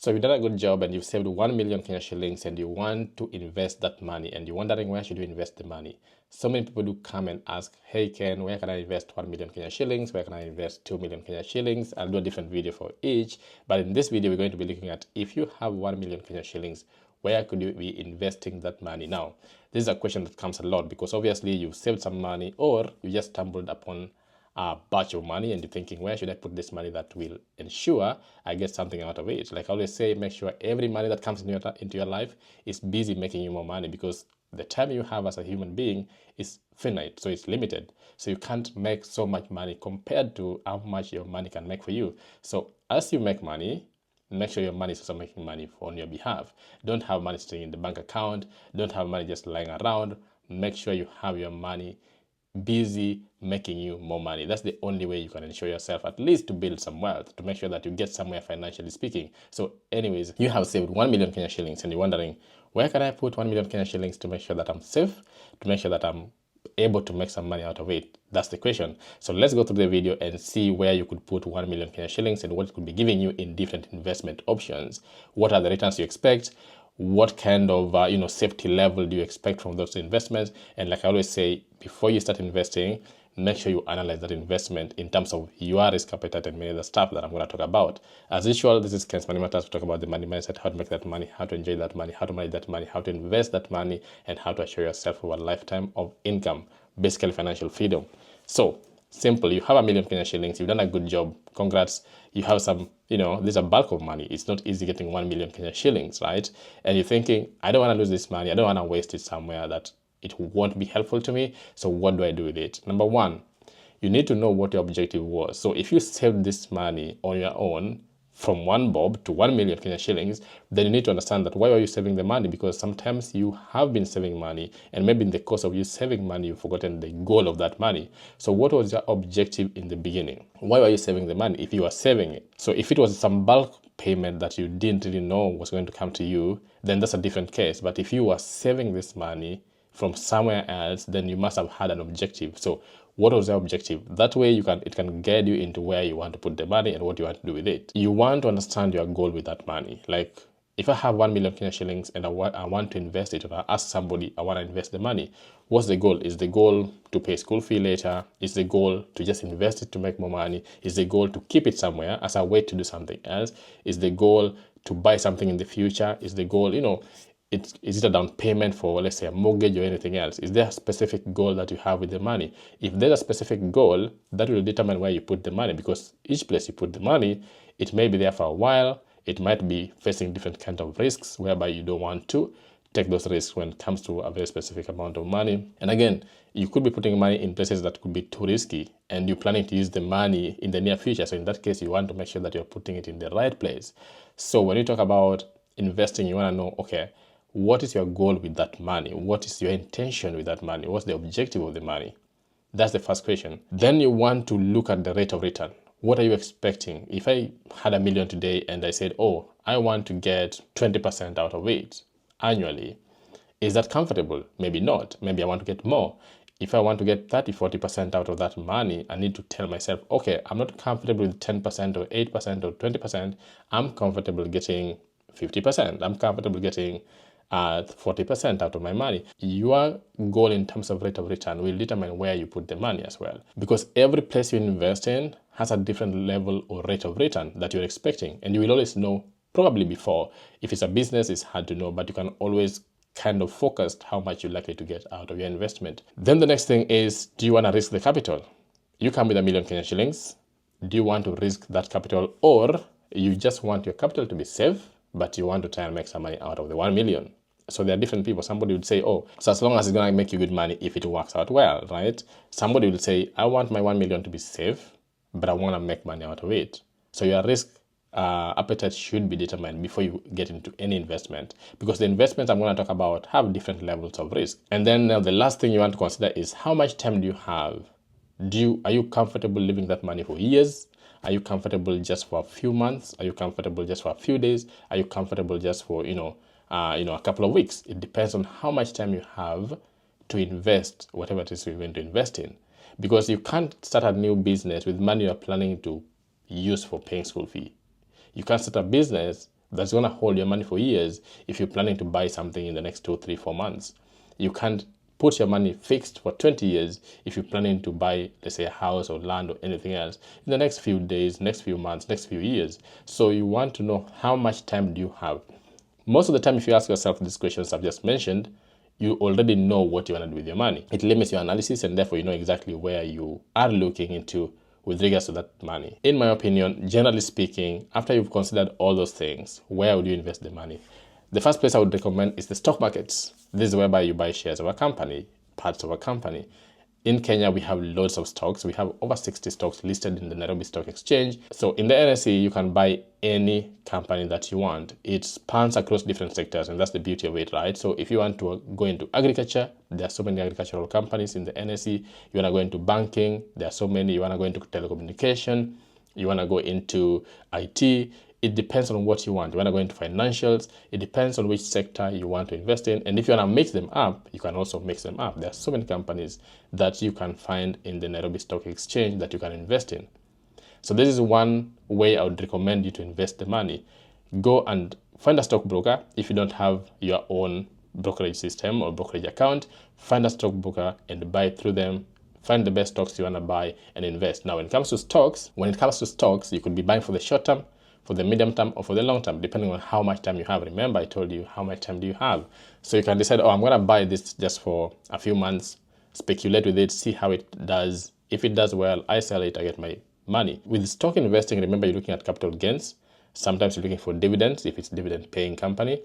So you've done a good job and you've saved 1 million Kenya shillings and you want to invest that money and you're wondering where should you invest the money. So many people do come and ask, hey Ken, where can I invest 1 million Kenya shillings? Where can I invest 2 million Kenya shillings? I'll do a different video for each. But in this video, we're going to be looking at if you have 1 million Kenya shillings, where could you be investing that money? Now, this is a question that comes a lot because obviously you've saved some money or you just stumbled upon a batch of money and you're thinking, where should I put this money that will ensure I get something out of it? Like I always say, make sure every money that comes into your life is busy making you more money, because the time you have as a human being is finite, so it's limited. So you can't make so much money compared to how much your money can make for you. So as you make money, make sure your money is also making money on your behalf. Don't have money sitting in the bank account. Don't have money just lying around. Make sure you have your money busy making you more money. That's the only way you can ensure yourself at least to build some wealth, to make sure that you get somewhere financially speaking. So anyways, you have saved 1 million Kenya shillings and you're wondering, where can I put 1 million Kenya shillings to make sure that I'm safe, to make sure that I'm able to make some money out of it? That's the question. So let's go through the video and see where you could put 1 million Kenya shillings and what it could be giving you in different investment options. What are the returns you expect? What kind of safety level do you expect from those investments? And like I always say, before you start investing, make sure you analyze that investment in terms of your risk appetite and many other stuff that I'm going to talk about. As usual, this is Ken's Money Matters. We talk about the money mindset, how to make that money, how to enjoy that money, how to manage that money, how to invest that money, and how to assure yourself of a lifetime of income, basically financial freedom. So simple, you have 1 million Kenya shillings, you've done a good job, congrats. You have some, there's a bulk of money. It's not easy getting 1 million Kenya shillings, right? And you're thinking, I don't want to lose this money. I don't want to waste it somewhere that it won't be helpful to me. So what do I do with it? Number one, you need to know what your objective was. So if you saved this money on your own from 1 bob to 1 million Kenya shillings, then you need to understand that why are you saving the money? Because sometimes you have been saving money and maybe in the course of you saving money, you've forgotten the goal of that money. So what was your objective in the beginning? Why were you saving the money if you are saving it? So if it was some bulk payment that you didn't really know was going to come to you, then that's a different case. But if you were saving this money from somewhere else, then you must have had an objective. So what was your objective? That way it can guide you into where you want to put the money and what you want to do with it. You want to understand your goal with that money. Like if I have 1 million Kenya shillings and I want to invest it, or I ask somebody, I want to invest the money, what's the goal? Is the goal to pay school fee later? Is the goal to just invest it to make more money? Is the goal to keep it somewhere as a way to do something else? Is the goal to buy something in the future? Is the goal, is it a down payment for, let's say, a mortgage or anything else? Is there a specific goal that you have with the money? If there's a specific goal, that will determine where you put the money, because each place you put the money, it may be there for a while. It might be facing different kinds of risks whereby you don't want to take those risks when it comes to a very specific amount of money. And again, you could be putting money in places that could be too risky and you're planning to use the money in the near future. So in that case, you want to make sure that you're putting it in the right place. So when you talk about investing, you want to know, okay, what is your goal with that money? What is your intention with that money? What's the objective of the money? That's the first question. Then you want to look at the rate of return. What are you expecting? If I had 1 million today and I said, oh, I want to get 20% out of it annually, is that comfortable? Maybe not. Maybe I want to get more. If I want to get 30-40% out of that money, I need to tell myself, okay, I'm not comfortable with 10% or 8% or 20%. I'm comfortable getting 50%. I'm comfortable getting 40% out of my money. Your goal in terms of rate of return will determine where you put the money as well, because every place you invest in has a different level or rate of return that you're expecting, and you will always know probably before. If it's a business, it's hard to know, but you can always kind of focus how much you're likely to get out of your investment. Then the next thing is, do you want to risk the capital? You come with 1 million Kenya shillings. Do you want to risk that capital, or you just want your capital to be safe, but you want to try and make some money out of the 1 million? So there are different people. Somebody would say, oh, so as long as it's going to make you good money if it works out well, right? Somebody will say, I want my 1 million to be safe, but I want to make money out of it. So your risk appetite should be determined before you get into any investment, because the investments I'm going to talk about have different levels of risk. And then the last thing you want to consider is how much time do you have? Are you comfortable leaving that money for years? Are you comfortable just for a few months? Are you comfortable just for a few days? Are you comfortable just for, a couple of weeks? It depends on how much time you have to invest whatever it is you're going to invest in. Because you can't start a new business with money you're planning to use for paying school fee. You can't start a business that's going to hold your money for years if you're planning to buy something in the next 2, 3, 4 months. You can't put your money fixed for 20 years if you're planning to buy, let's say, a house or land or anything else in the next few days, next few months, next few years. So you want to know how much time do you have. Most of the time, if you ask yourself these questions I've just mentioned, you already know what you want to do with your money. It limits your analysis, and therefore you know exactly where you are looking into with regards to that money. In my opinion, generally speaking, after you've considered all those things, where would you invest the money? The first place I would recommend is the stock markets. This is whereby you buy shares of a company, parts of a company. In Kenya, we have loads of stocks. We have over 60 stocks listed in the Nairobi Stock Exchange. So in the NSE, you can buy any company that you want. It spans across different sectors, and that's the beauty of it, right? So if you want to go into agriculture, there are so many agricultural companies in the NSE. You want to go into banking, there are so many. You want to go into telecommunication, you want to go into IT. It depends on what you want. You want to go into financials. It depends on which sector you want to invest in. And if you want to mix them up, you can also mix them up. There are so many companies that you can find in the Nairobi Stock Exchange that you can invest in. So this is one way I would recommend you to invest the money. Go and find a stockbroker. If you don't have your own brokerage system or brokerage account, find a stockbroker and buy through them. Find the best stocks you want to buy and invest. Now, when it comes to stocks, you could be buying for the short term, for the medium term, or for the long term, depending on how much time you have. Remember, I told you how much time do you have. So you can decide, oh, I'm going to buy this just for a few months, speculate with it, see how it does. If it does well, I sell it, I get my money. With stock investing, remember, you're looking at capital gains. Sometimes you're looking for dividends, if it's a dividend-paying company.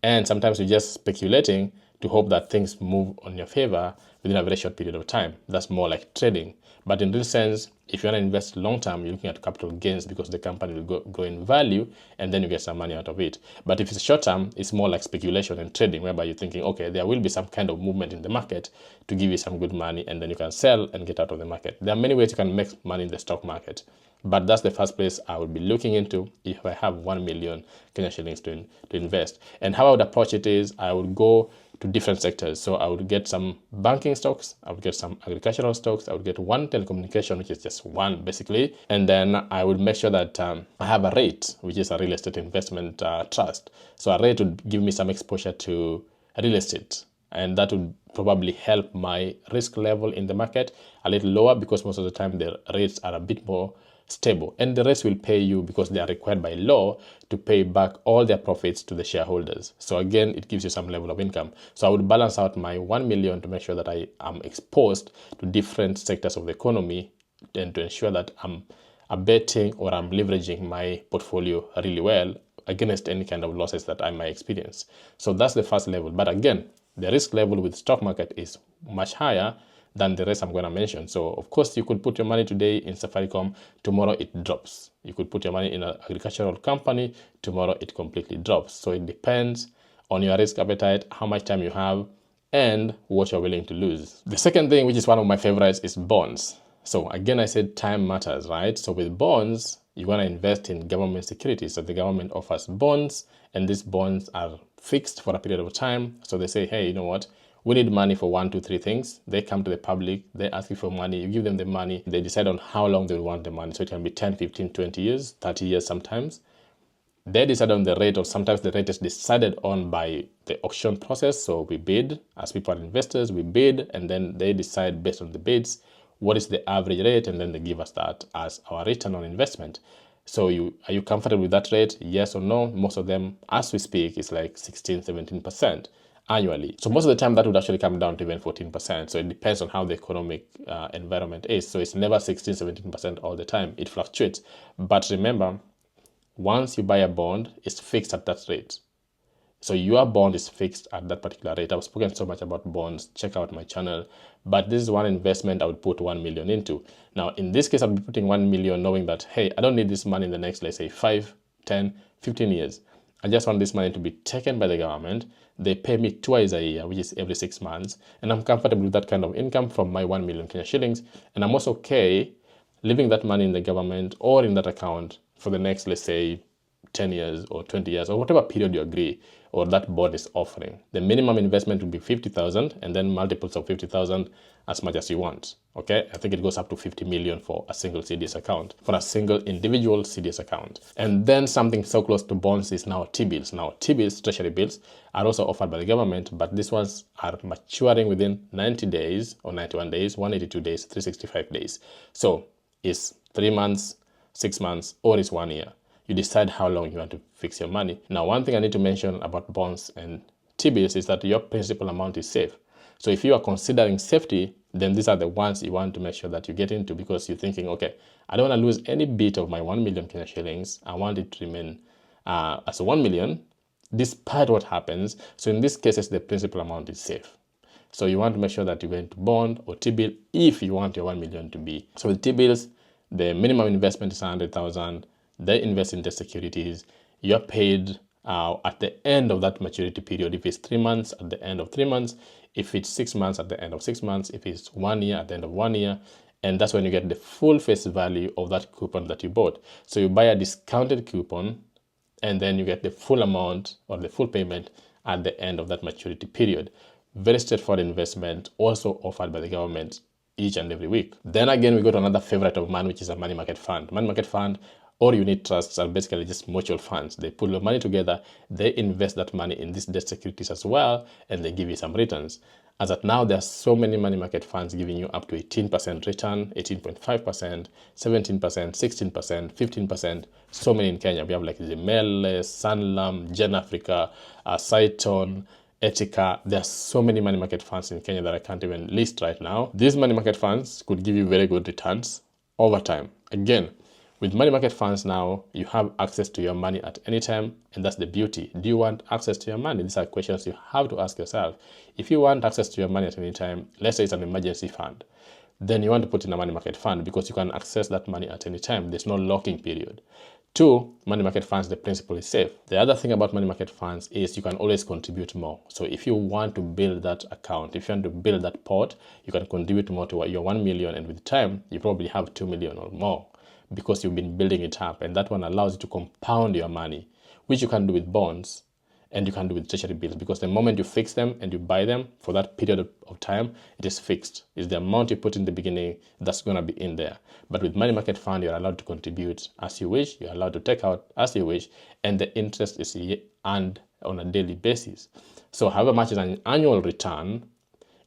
And sometimes you're just speculating to hope that things move on your favor within a very short period of time. That's more like trading. But in real sense, if you want to invest long term, you're looking at capital gains because the company will grow in value and then you get some money out of it. But if it's short term, it's more like speculation and trading, whereby you're thinking, okay, there will be some kind of movement in the market to give you some good money, and then you can sell and get out of the market. There are many ways you can make money in the stock market, but that's the first place I would be looking into if I have 1 million Kenya shillings to invest. And how I would approach it is I would go to different sectors. So I would get some banking stocks, I would get some agricultural stocks, I would get one telecommunication, which is just one basically. And then I would make sure that I have a rate, which is a real estate investment trust. So a rate would give me some exposure to real estate. And that would probably help my risk level in the market a little lower, because most of the time the rates are a bit more stable, and the rest will pay you because they are required by law to pay back all their profits to the shareholders. So again, it gives you some level of income. So I would balance out my 1 million to make sure that I am exposed to different sectors of the economy, and to ensure that I'm abetting or I'm leveraging my portfolio really well against any kind of losses that I might experience. So that's the first level. But again, the risk level with stock market is much higher than the rest I'm going to mention. So of course, you could put your money today in Safaricom, tomorrow it drops. You could put your money in an agricultural company, tomorrow it completely drops. So it depends on your risk appetite, how much time you have, and what you're willing to lose. The second thing, which is one of my favorites, is bonds. So again, I said time matters, right? So with bonds, you want to invest in government securities. So the government offers bonds, and these bonds are fixed for a period of time. So they say, hey, you know what? We need money for 1, 2, 3 things. They come to the public, they ask you for money, you give them the money, they decide on how long they want the money. So it can be 10, 15, 20 years, 30 years sometimes. They decide on the rate, or sometimes the rate is decided on by the auction process. So we bid, as people are investors, we bid, and then they decide based on the bids, what is the average rate, and then they give us that as our return on investment. So are you comfortable with that rate? Yes or no? Most of them, as we speak, is like 16, 17%. Annually. So most of the time that would actually come down to even 14%. So it depends on how the economic environment is. So it's never 16, 17% all the time. It fluctuates. But remember, once you buy a bond, it's fixed at that rate. So your bond is fixed at that particular rate. I've spoken so much about bonds. Check out my channel. But this is one investment I would put 1 million into. Now, in this case, I'll be putting 1 million knowing that, hey, I don't need this money in the next, let's say, 5, 10, 15 years. I just want this money to be taken by the government. They pay me twice a year, which is every 6 months. And I'm comfortable with that kind of income from my 1 million Kenya shillings. And I'm also okay leaving that money in the government or in that account for the next, let's say, 10 years or 20 years or whatever period you agree or that bond is offering. The minimum investment will be 50,000 and then multiples of 50,000 as much as you want. Okay, I think it goes up to 50 million for a single CDS account, for a single individual CDS account. And then something so close to bonds is now T-bills. Now T-bills, Treasury bills, are also offered by the government, but these ones are maturing within 90 days or 91 days, 182 days, 365 days. So it's 3 months, 6 months, or it's 1 year. You decide how long you want to fix your money. Now, one thing I need to mention about bonds and T-bills is that your principal amount is safe. So if you are considering safety, then these are the ones you want to make sure that you get into, because you're thinking, okay, I don't want to lose any bit of my 1 million Kenya shillings. I want it to remain as 1 million despite what happens. So in these cases, the principal amount is safe. So you want to make sure that you go into bond or T-bill if you want your 1 million to be. So with T-bills, the minimum investment is 100,000. They invest in the securities. You're paid at the end of that maturity period. If it's 3 months, at the end of 3 months. If it's 6 months, at the end of 6 months. If it's 1 year, at the end of 1 year. And that's when you get the full face value of that coupon that you bought. So you buy a discounted coupon and then you get the full amount or the full payment at the end of that maturity period. Very straightforward investment, also offered by the government each and every week. Then again, we go to another favorite of mine, which is a money market fund. Money market fund or unit trusts are basically just mutual funds. They put your money together, they invest that money in these debt securities as well, and they give you some returns. As at now, there are so many money market funds giving you up to 18% return, 18.5%, 17%, 16%, 15%. So many in Kenya. We have like Zemele, Sanlam, Gen Africa, Saiton, Etika. There are so many money market funds in Kenya that I can't even list right now. These money market funds could give you very good returns over time. Again, with money market funds now, you have access to your money at any time, and that's the beauty. Do you want access to your money? These are questions you have to ask yourself. If you want access to your money at any time, let's say it's an emergency fund, then you want to put in a money market fund because you can access that money at any time. There's no locking period. 2, money market funds, the principal is safe. The other thing about money market funds is you can always contribute more. So if you want to build that account, if you want to build that pot, you can contribute more to your 1 million, and with time, you probably have 2 million or more because you've been building it up. And that one allows you to compound your money, which you can do with bonds and you can do with treasury bills, because the moment you fix them and you buy them for that period of time, it is fixed. It's the amount you put in the beginning that's going to be in there. But with money market fund, you're allowed to contribute as you wish, you're allowed to take out as you wish, and the interest is earned on a daily basis. So however much is an annual return,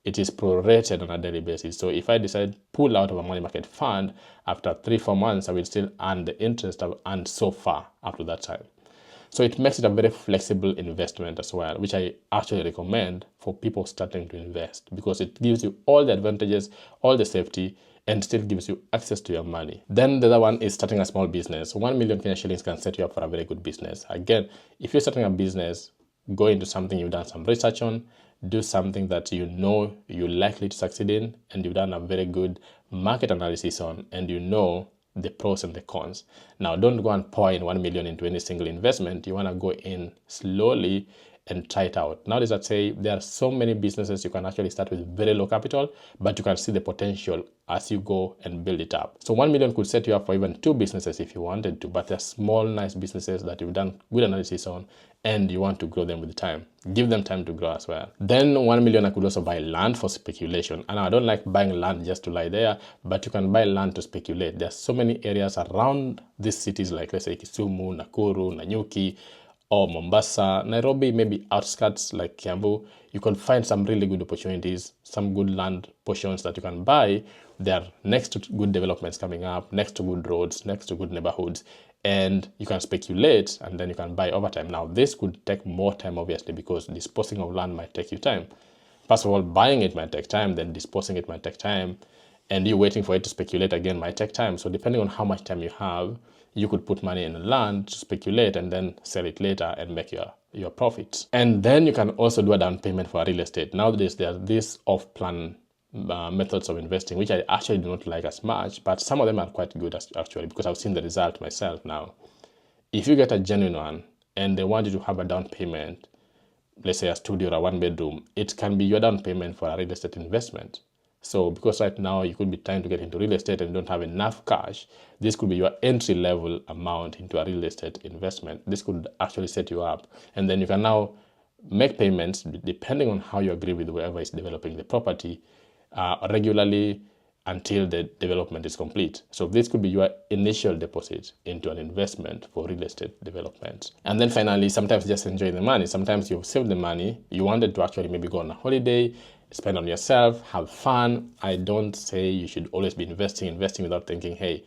it is prorated on a daily basis. So if I decide to pull out of a money market fund after 3-4 months, I will still earn the interest I've earned so far up to that time. So it makes it a very flexible investment as well, which I actually recommend for people starting to invest, because it gives you all the advantages, all the safety, and still gives you access to your money. Then the other one is starting a small business. 1 million Kenya shillings can set you up for a very good business. Again, if you're starting a business, go into something you've done some research on, do something that you know you're likely to succeed in, and you've done a very good market analysis on, and you know the pros and the cons. Now, don't go and pour in 1 million into any single investment. You want to go in slowly and try it out. Now, as I say, there are so many businesses you can actually start with very low capital, but you can see the potential as you go and build it up. So 1 million could set you up for even 2 businesses if you wanted to, but they're small, nice businesses that you've done good analysis on, and you want to grow them with time. Give them time to grow as well. Then 1 million, I could also buy land for speculation. And I don't like buying land just to lie there, but you can buy land to speculate. There are so many areas around these cities, like let's say Kisumu, Nakuru, Nanyuki, or Mombasa, Nairobi, maybe outskirts like Kiambu. You can find some really good opportunities, some good land portions that you can buy. They're next to good developments coming up, next to good roads, next to good neighborhoods, and you can speculate and then you can buy over time. Now, this could take more time, obviously, because disposing of land might take you time. First of all, buying it might take time, then disposing it might take time, and you waiting for it to speculate again might take time. So depending on how much time you have, you could put money in land to speculate and then sell it later and make your profits. And then you can also do a down payment for real estate. Nowadays, there are these off-plan methods of investing, which I actually do not like as much, but some of them are quite good actually, because I've seen the result myself now. If you get a genuine one and they want you to have a down payment, let's say a studio or a 1 bedroom, it can be your down payment for a real estate investment. So because right now you could be trying to get into real estate and don't have enough cash, this could be your entry level amount into a real estate investment. This could actually set you up, and then you can now make payments depending on how you agree with whoever is developing the property regularly until the development is complete. So this could be your initial deposit into an investment for real estate development. And then finally, sometimes just enjoy the money. Sometimes you've saved the money, you wanted to actually maybe go on a holiday, spend on yourself, have fun. I don't say you should always be investing without thinking, hey,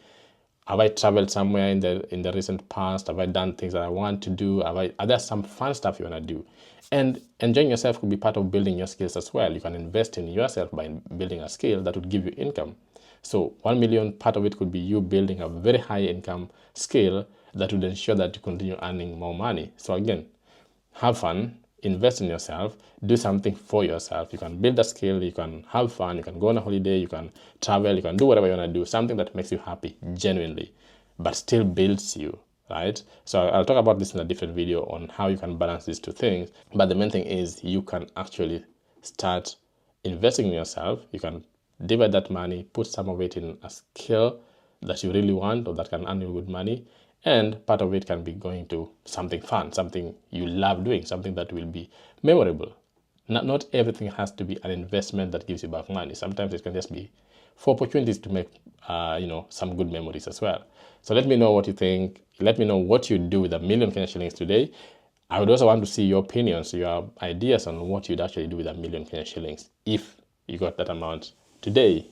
have I traveled somewhere in the recent past? Have I done things that I want to do? Are there some fun stuff you want to do? And enjoying yourself could be part of building your skills as well. You can invest in yourself by building a skill that would give you income. So 1 million, part of it could be you building a very high income skill that would ensure that you continue earning more money. So again, have fun, invest in yourself, do something for yourself. You can build a skill, you can have fun, you can go on a holiday, you can travel, you can do whatever you want to do, something that makes you happy genuinely, but still builds you, right? So I'll talk about this in a different video on how you can balance these two things. But the main thing is you can actually start investing in yourself. You can divide that money, put some of it in a skill that you really want or that can earn you good money, and part of it can be going to something fun, something you love doing, something that will be memorable. Not everything has to be an investment that gives you back money. Sometimes it can just be for opportunities to make some good memories as well. So let me know what you think. Let me know what you do with 1 million Kenya shillings today. I would also want to see your opinions, your ideas on what you'd actually do with 1 million Kenya shillings if you got that amount today.